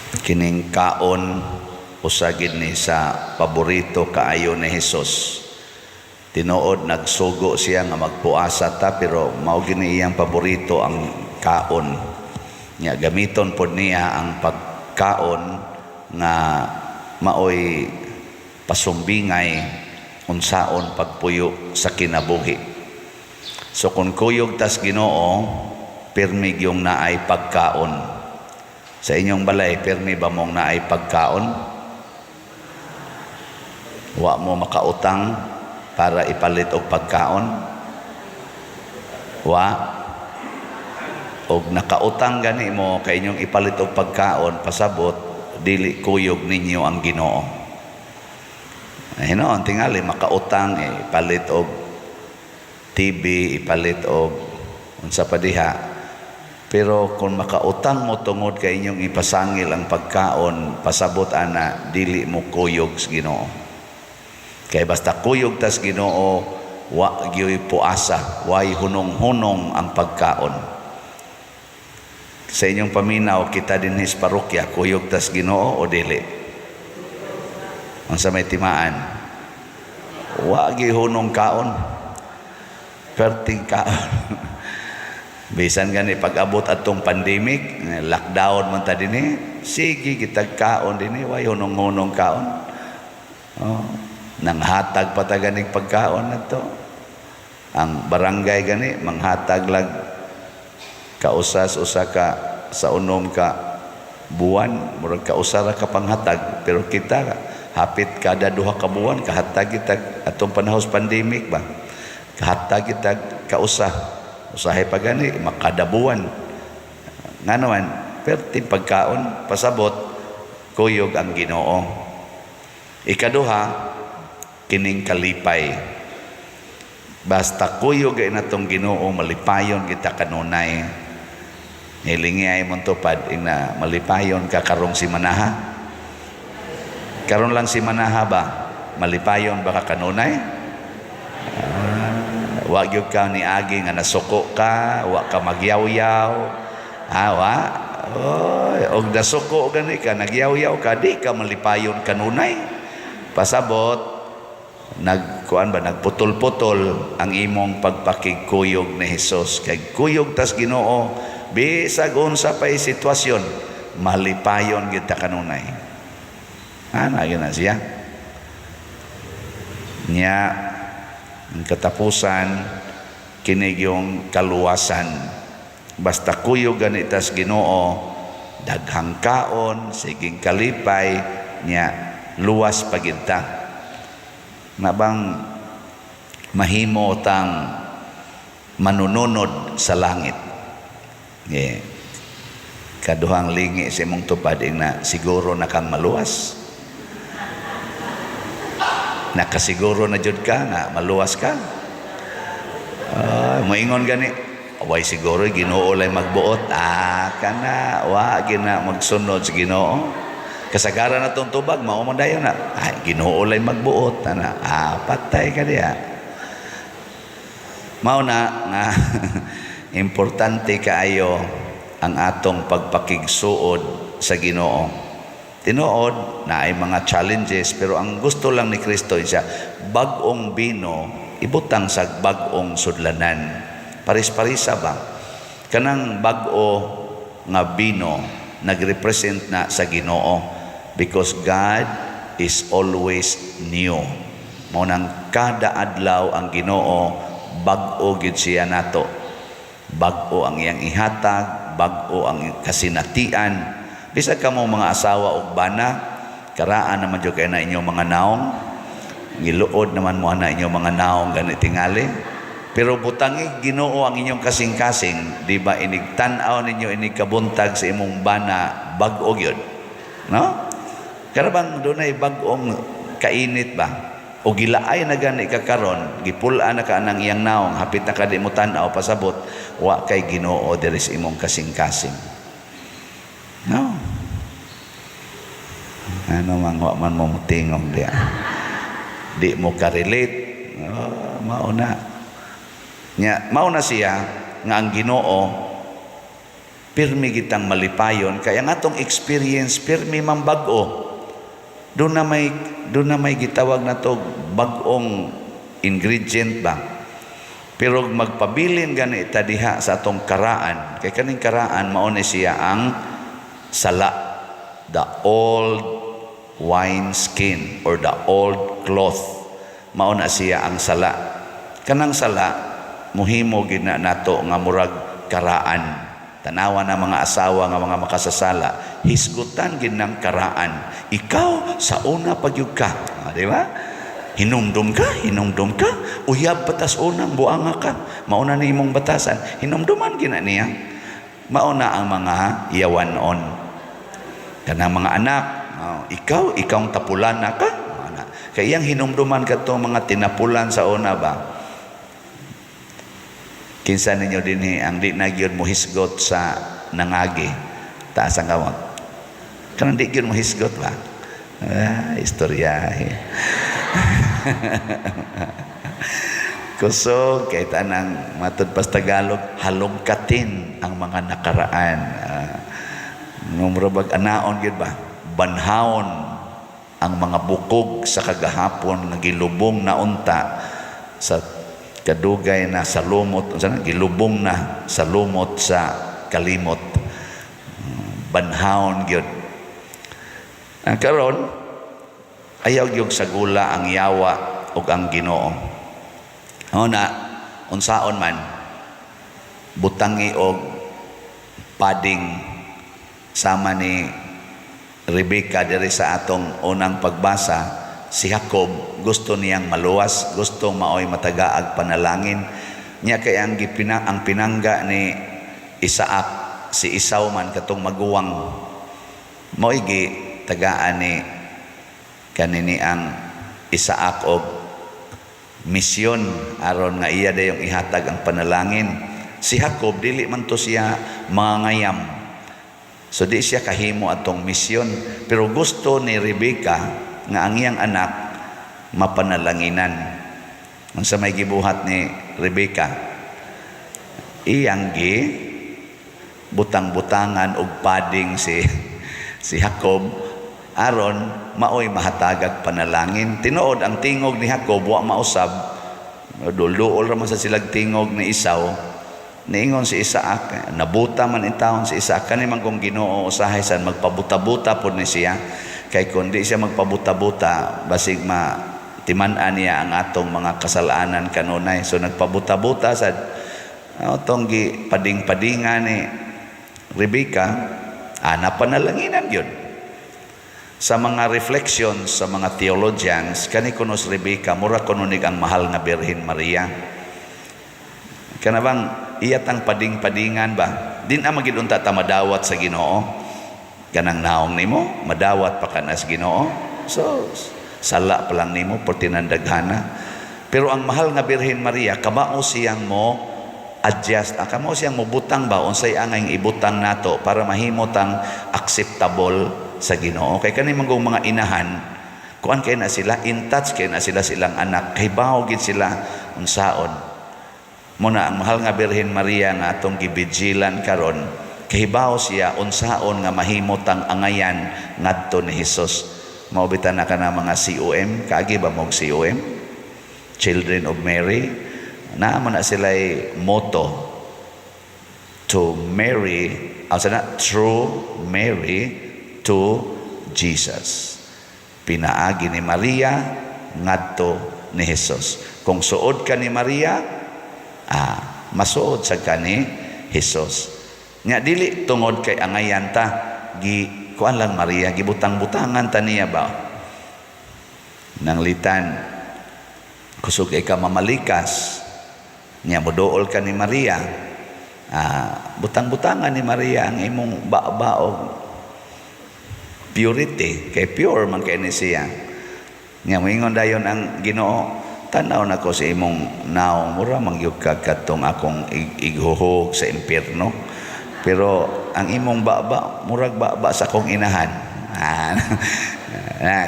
Kining kaon usagid ni sa paborito kaayo ni Hesus. Tinuod nagsugo siya nga magpuasa ta, pero mao gini iyang paborito ang kaon. Nya gamiton pod niya ang pagkaon nga maoy pasumbingay unsaon pagpuyo sa kinabuhi. So kung kuyog tas Ginoo, pirmi yung naay pagkaon. Sa inyong balay, pirmi ba mong naay pagkaon? Wa mo makautang para ipalit og pagkaon? Wa? Og nakautang gani mo kay inyong ipalit og pagkaon, pasabot dili kuyog ninyo ang Ginoo. Hinoon tingali makautang ipalit og TV, ipalit og unsa pa diha. Pero kung makautang mo tungod kay inyong ipasangil ang pagkaon, pasabot ana dili mo kuyog sa Ginoo. Kay basta kuyog tas Ginoo, wa gyoy puasa, way hunong-hunong ang pagkaon. Sa inyong paminaw, kita din sa parokya, kuyog tas Ginoo o dili? Ang sa may timaan, wa gyoy hunong kaon, perting kaon. Bisan gani pag-abot atong pandemic, lockdown man ta dinhi, sige kitag kaon dinhi, way hunong-hunong kaon. Nanghatag pa ta ganing pagkaon nato. Ang barangay gani manghatag lag kausas usa ka sa unom ka buwan, murag kausa ra ka panghatag, pero kita hapit kada duha ka buwan kahatag kita atong panahos pandemic ba. Kahatag kita kausa. Usahay pa gani, makadabuan. Nga naman, perti pagkaon, pasabot, kuyog ang Ginoo. Ikaduha, kining kalipay. Basta kuyog ay natong Ginoo, malipayon kita kanunay. Hilingi ay mong tupad, ina malipayon ka karong si Manaha. Karon lang si Manaha ba? Malipayon ba ka kanunay? Wag yung ka ni agi nga nasuko ka, wag ka magyaw-yaw. Wa? Og nasuko gani ka, nagyaw-yaw ka, di ka malipayon kanunay. Pasabot, nagputol-putol ang imong pagpakigkuyog ni Hesus. Kay kuyog tas Ginoo, bisag unsa pay sitwasyon, malipayon kita kanunay. Yun na siya. Nya, ang katapusan, kinig yung kaluwasan. Basta kuyog ganitas Ginoo, daghang kaon, siging kalipay, nya luwas paginta. Nabang mahimo tang manununod sa langit. Kaduhang lingi sa imong tupad na siguro na kang maluwas. Nakasiguro na jud ka nga maluwas ka. Moingon gani, away siguro Ginoo lay magbuot. Kana wa gina magsunod sa Ginoo. Kasagaran natong tubag mao man dayon na. Ginoo lay magbuot ana. Patay ka diha. Mao na nga importante kaayo ang atong pagpakigsuod sa Ginoo. Tinuod na ay mga challenges, pero ang gusto lang ni Kristo siya, bag-ong bino, ibutang sa bag-ong sudlanan. Paris-parisa ba? Kanang bag-o nga bino, nagrepresent na sa Ginoo. Because God is always new. Munang kada adlaw ang Ginoo, bag-o gid siya nato. Bag-o ang iyang ihatag, bag-o ang kasinatian. Bisag ka mo mga asawa o bana, karaan naman dyan kayo na inyong mga naong, giluod naman mo na inyong mga naong ganit tingali. Pero butangi Ginoo ang inyong kasing-kasing, di ba inigtanaw ninyo inigkabuntag sa imong bana, bag-o yun. No? Karabang doon ay bag-ong kainit ba? O gilaay na gani kakaron, gipulaan na ka ng iyang naong, hapit na ka di mo tanaw, pasabot, wa kay Ginoo there is imong kasing-kasing. No. Ano man mo mutingog diya. Di mo ka-relate. Mauna. Mauna siya nga ang Ginoo pirmi kitang malipayon kaya nga atong experience pirmi mang bag-o. Doon na may gitawag na to bag-ong ingredient ba. Pero magpabilin gani ita diha sa atong karaan. Kay kaning karaan mao ni siya ang sala, the old wine skin or the old cloth. Mao na siya ang sala. Kanang sala muhimo gid na nato nga murag karaan. Tanawa na mga asawa nga mga makasasala, hisgutan gid ng karaan. Ikaw sa una pagyud ka, di ba? Hinumdum ka, uyab batas unang buanga ka. Mauna ni imong batasan, hinumduman gina niya. Mauna ang mga yawanon. Kanang mga anak, ikaw ang tapulan na ka. Kaya yang hinumduman ka to mga tinapulan sa una ba? Kinsa ninyo din ang di na gyud mo hisgot sa nangagi. Taas ang kawat. Kanang di gyud mo hisgot ba? Istorya. Kusog kay tanang matud pas Tagalog halongkatin ang mga nakaraan. Numrobag anaon gyud ba? Banhaon ang mga bukog sa kagahapon nga gilubong na unta sa kadugay na sa lumot, gilubong na sa lumot sa kalimot. Banhaon gyud. Ang karon ayaw gyud sagula ang yawa ug ang Ginoo. Una unsaon man butangi og pading sama ni Rebecca diri sa atong unang pagbasa. Si Jacob gusto niyang maluwas, gusto maoy matagaag panalangin niya kay ang pinangga ni Isaac, si Esau man katong maguwang maoy gi tagaan ni kanini ang Isaac og misyon aron nga iya dayong ihatag ang panalangin. Si Jacob dili man to siya mangangayam, so di siya kahimo atong misyon, pero gusto ni Rebecca nga ang iyang anak mapanalanginan. Unsa may gibuhat ni Rebecca? Iyang gi butang-butangan og pading si Jacob aron maoy mahatagag panalangin. Tinuod ang tingog ni Jacob wa mausab. Dul-duol ra man sa silag tingog ni Esau. Niingon si Isaac, nabuta man intawon si Isaac kani man kung Ginoo usahay san magpabuta-buta pud ni siya. Kay kundi siya magpabuta-buta basig timan-an niya ang atong mga kasalanan kanunay. So nagpabuta-buta sa atong gi pading-padingan ni Rebecca, napanalanginan yun. Sa mga reflections sa mga theologians, kani kunos Rebecca mura kununig ang mahal nga Birhen Maria. Kanabang iyatang pading-padingan ba? Din magid unta ta madawat sa Ginoo. Kanang naong nimo madawat pa kana sa Ginoo, so sala pa lang nimo por tinandaghana. Pero ang mahal nga Birhen Maria kamao siyang mo adjust, kamao siyang mo butang ba unsay angay ibutang nato para mahimo tang acceptable sa Ginoo. Kay kani manggong mga inahan kuan kay na sila in touch kay na sila silang anak, kay bawo gid sila unsaon. Muna ang mahal nga Birhen Maria nga atong gibijilan karon, kahibaw siya unsaon nga mahimot ang angayan ngadto ni Hesus. Maubitan na ka na mga COM, kaagi ba mong COM? Children of Mary. Naamo na sila'y motto, to Mary, through Mary to Jesus. Pinaagi ni Maria ngadto ni Hesus. Kung suod ka ni Maria, masuod sa ka ni Hesus. Nya dili tungod kay angayan ta kuan lang Maria gibutang-butangan ta niya ba nang litan kusog kay ka mamalikas nya moduol ka ni Maria, butang-butangan ni Maria ang imong baog purity, kay pure man kay ni siya. Nya moingon dayon ang Ginoo, tanaw na ko sa imong naong mura mangyug ka katong akong ighuhog sa impierno. Pero ang imong baba, murag baba sa kong inahan.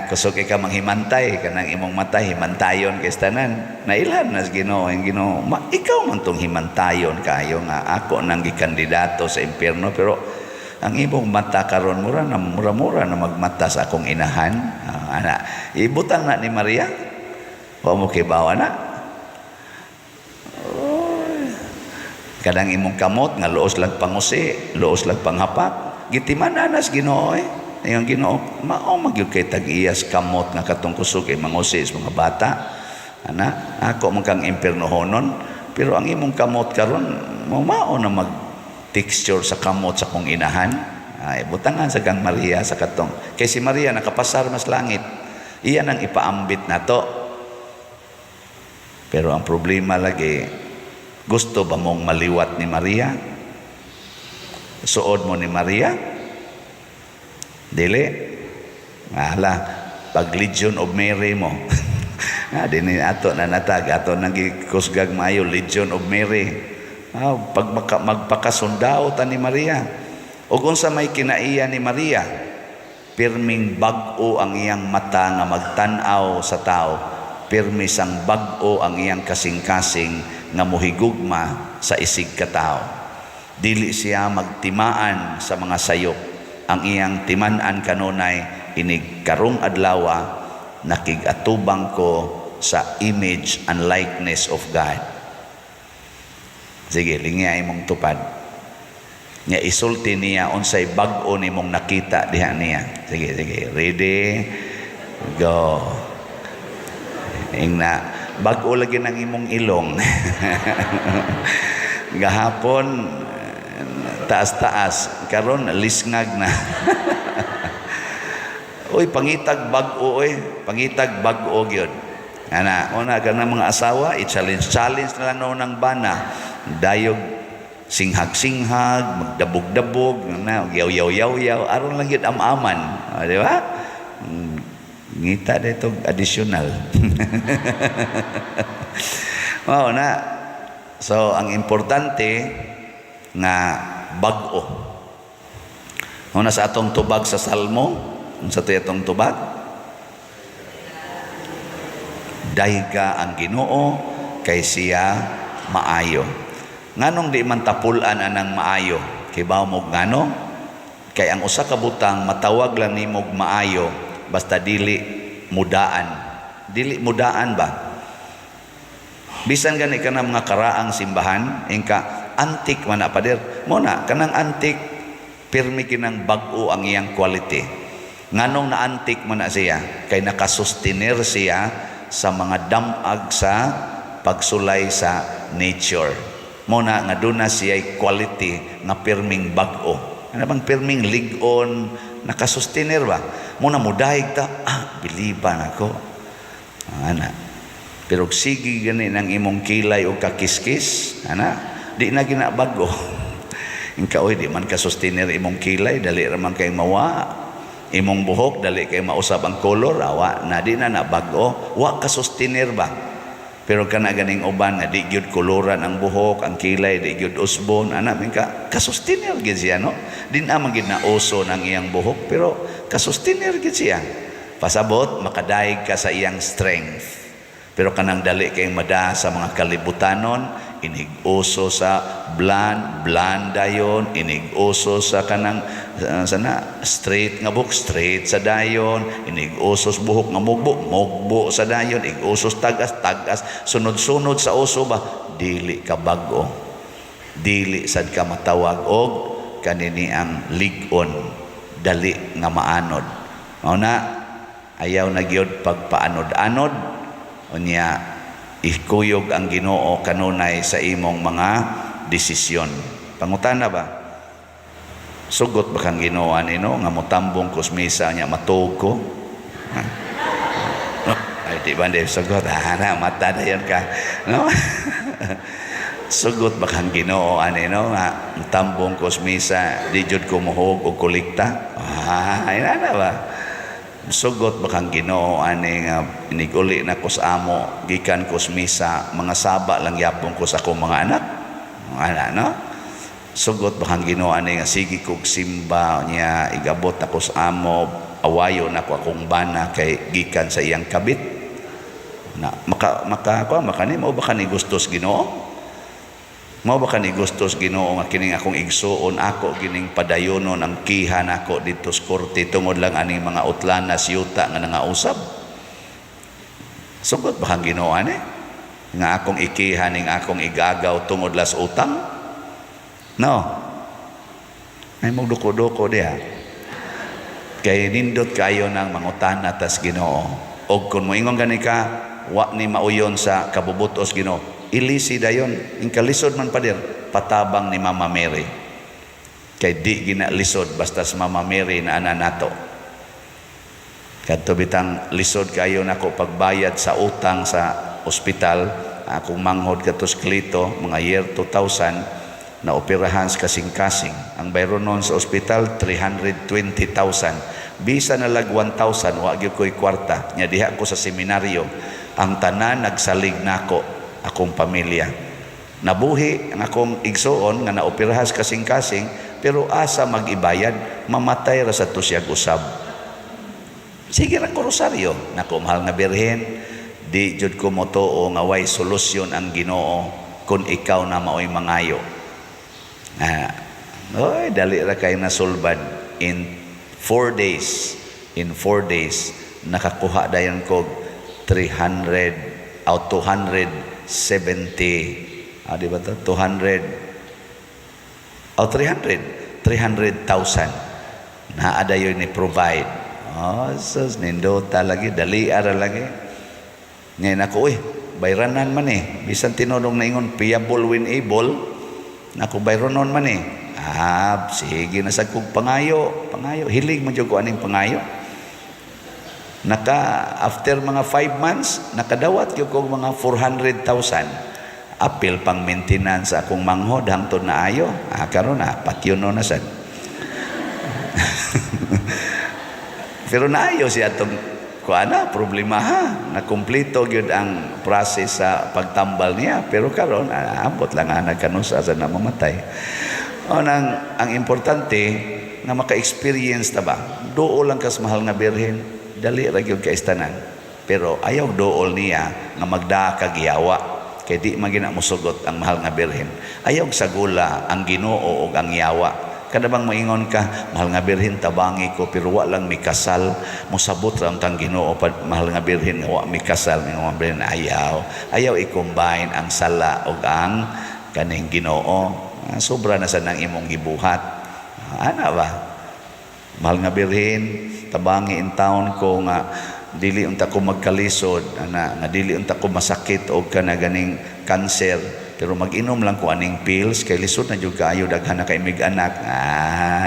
kusog ka manghimantay kanang imong mata himantayon kay tanan nailhan nas Ginoo ang Ginoo ikaw man tong himantayon kayo nga ako nang gikandidato sa impyerno pero ang imong mata karon mura na magmata sa akong inahan ana ibutang na ni Maria wa mo kibawa na kadang imong kamot nga luos lang pangusi luos lang panghapak gitimanan nas Ginoo ang Ginoo mao magyud kay tag-iyas kamot nga katong kusog kay mangusi sa mga bata ana ako man kang impiernohonon pero ang imong kamot karon mao na mag texture sa kamot sa kong inahan ay butangan sa kang Maria sa katong kay si Maria nakapasar mas langit iyan ang ipaambit nato pero ang problema lagi gusto ba mong maliwat ni Maria suod mo ni Maria dili ala pag Legion of Mary mo dinhi ato na natag ato nang gikusgag maayo Legion of Mary pag magpakasundao ta ni Maria ug unsa may kinaiya ni Maria pirming bag-o ang iyang mata nga magtan-aw sa tao pirmi sang bag-o ang iyang kasing-kasing nga mohigugma sa isig ka tao dili siya magtimaan sa mga sayop ang iyang timan-an kanunay inig karong adlaw nakigatubang ko sa image and likeness of God. Sige, lingi imong tupad. Nya isulti niya unsay bag-o nimong nakita diha niya. Sige, ready? Go. Ingna bag-o lagi ng imong ilong. Gahapon taas-taas karon lisngag na. Oy pangitag bag-o pangitag bag-o gyud. Ana, una ka na mga asawa, i-challenge na lang ng bana. Dayog singhag-singhag, magdabog-dabog, yaw-yaw-yaw, aron lang yun am-aman. Di ba? Ngita dito additional. Wow, na. So, ang importante nga bag-o. Una sa atong tubag sa Salmo, sa atong tubag, dayga ang Ginoo kay siya maayo. Nganong di man tapulan anang maayo? Kay bawo mo ngano? Kay ang usa ka butang matawag lang nimo maayo basta dili mudaan. Dili mudaan ba? Bisan gani ka na mga karaang simbahan, ingka antik man na pader. Muna kanang antik pirmi kinang bag-o ang iyang quality. Nganong na antik man na siya? Kay nakasustenir siya sa mga damag sa pagsulay sa nature. Muna nga doon na siya quality nga pirming bag-o. Ano bang pirming ligon, nakasustenir ba? Muna mudahig ta, biliban ako. Ana. Pero sige gani ng imong kilay o kakiskis, ana, di na ginabago. Ingka oy, di man kasustenir imong kilay, dali raman kay mawa. Imong buhok dali kay mausab ang kolor awa na di na nabago wa ka sustenir ba pero kana ganing uban na di gyud koloran ang buhok ang kilay di gyud usbon ana min ka sustenir gid siya no din amang gid na uso ng iyang buhok pero ka sustenir gid siya pasabot makadaig ka sa iyang strength pero kanang dali kay mada sa mga kalibutanon inig-uso sa bland dayon inig-uso sa kanang sana straight nga buhok straight sa dayon inig-uso sa buhok nga mugbo sa dayon ig-uso tagas sunod-sunod sa uso ba dili ka bag-o dili sad ka matawag og kanini ang ligon dali nga maanod mao na ayaw na gyud pagpaanod-anod unya ikuyog ang Ginoo kanunay sa imong mga desisyon. Pangutana ba? Sugot ba kang Ginoo nino nga motambong kusmisa nya matuog ko? Ay di ba hindi sugot? Na mata na yan ka. No? Sugot ba kang Ginoo nino nga motambong kusmisa di jud ko mohog og kolekta? Ay na ba? Sugot ba kang Ginoo ani nga iniguli na ko sa amo gikan ko sa misa mga saba lang yapon ko sa akong mga anak no sugot ba kang Ginoo ani nga sige kog simba niya igabot ako sa amo awayo na ko akong bana kay gikan sa iyang kabit na makani mao ba kani gustos Ginoo? Mao ba kani gustos Ginoo nga kining akong igsuon ako gining padayonon ang kihan ako dito sa korte tungod lang aning mga utlanas yuta nga nangausab? Sugot ba ang Ginoo ani nga akong ikihan ning akong igagaw tungod las utang? No. Ay magduko-duko diha. Kay nindot kayo ng mangutana tas Ginoo. Og kun moingon gani ka wa ni mauyon sa kabubutos Ginoo, ilisi dayon ing kalisod man padir patabang ni Mama Mary kay di ginalisod basta sa Mama Mary na ana nato kadto bitang lisod kayo nako pagbayad sa utang sa ospital akong manghod katos Clito mga year 2000 na operahan sa kasing-kasing ang bayron noon sa ospital 320,000 bisa na lag 1,000 wa gyud koy kwarta nya diha ko sa seminaryo ang tanan nagsalig nako akong pamilya. Nabuhi ang akong igsuon nga naopirahas kasing-kasing pero asa mag-ibayad mamatay ra sa to siya usab. Sige ra ko rosaryo nako mahal nga birhen di jud ko motoo nga way solusyon ang Ginoo kun ikaw na maoy mangayo. Oy dali ra kay nasulbad in 4 days. In 4 days nakakuha dayon ko 300 out 270 di ba to 200 o 300,000 na adayon ni provide sus nindota lagi dali ara lagi ngayon ako bayranan man bisan tinodong na ingon payable when able nako bayronon man sige na sa kong pangayo hilig mo dyan ko aning pangayo after mga 5 months nakadawat yung kong mga 400,000 apil pang maintenance akong manghod hangtod na ayo karon patyon na sad pero naayo siya itong problema na kumpleto gyud ang process sa pagtambal niya pero karon abot lang nagkanusa sa namamatay ang importante na maka-experience ta ba duol lang kas mahal nga birhen dali ra gyud kaistanan pero ayaw dool niya nga magdaa kag yawa kay di magina mosugot ang mahal nga birhen ayaw sagula ang Ginoo ug ang yawa kada bang moingon ka mahal nga birhen tabangi ko pero wa lang mikasal mosabot ra ang Ginoo mahal nga birhen wa mikasal ning mga birhen ayaw i-combine ang sala ug ang kaning Ginoo sobra na sa nang imong gibuhat ana ba mahal nga birhen tabangi in town ko nga dili unta ko magkalisod nga dili unta ko masakit o kana ganing cancer pero mag-inom lang ko aning pills kay lisod na jud kaayo daghan na kay mig anak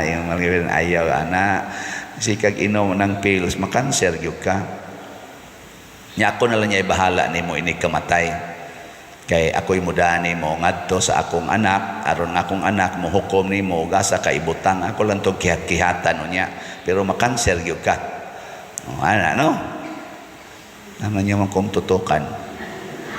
yung mga ayaw ana sikag inom ng pills makanser gyud ka nya ako na lang niya bahala nimo ini kamatay kay ako'y mudani mo ngadto sa akong anak aron akong anak mo hukom nimo gasa ka ibutang ako lang to kihat-kihatan unya pero makanser gyud ka ano niyo man kong tutukan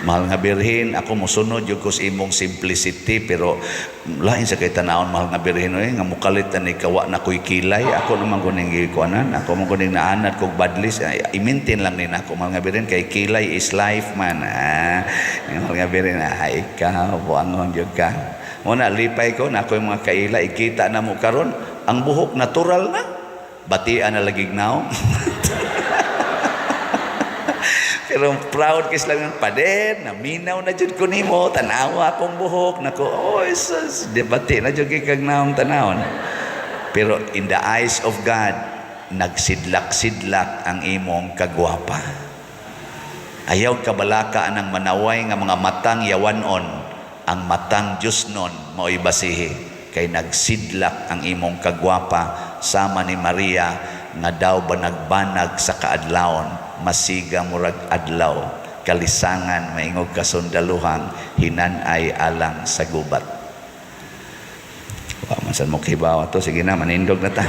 mahal nga birhen ako mosunod yung kus imong simplicity pero lain sa kay tanawon mahal nga birhen nga mukalit ani kawa na ko'y kilay ako naman kuning gikuanan ako man kuning naanad kog badlis i-maintain lang ni nako mahal nga birhen kay kilay is life man mahal nga birhen ikaw buangon jud ka muna lipay ko na ako yung mga kaila ikita na mo karon ang buhok natural na batian na lagig now pero proud kis lang ng paden na minaw na jud ko nimo tanawa akong buhok nako sus debate na jud kag naong tanawon pero in the eyes of God nagsidlak-sidlak ang imong kagwapa ayaw kabalaka anang manaway nga mga matang yawanon ang matang Diosnon mao'y basihi kay nagsidlak ang imong kagwapa sama ni Maria nga daw ba nagbanag sa kaadlawon masiga murag adlaw kalisangan maingog kasundaluhang hinanay alang sa gubat. Wa man sad mo kibawa to sige na manindog na ta.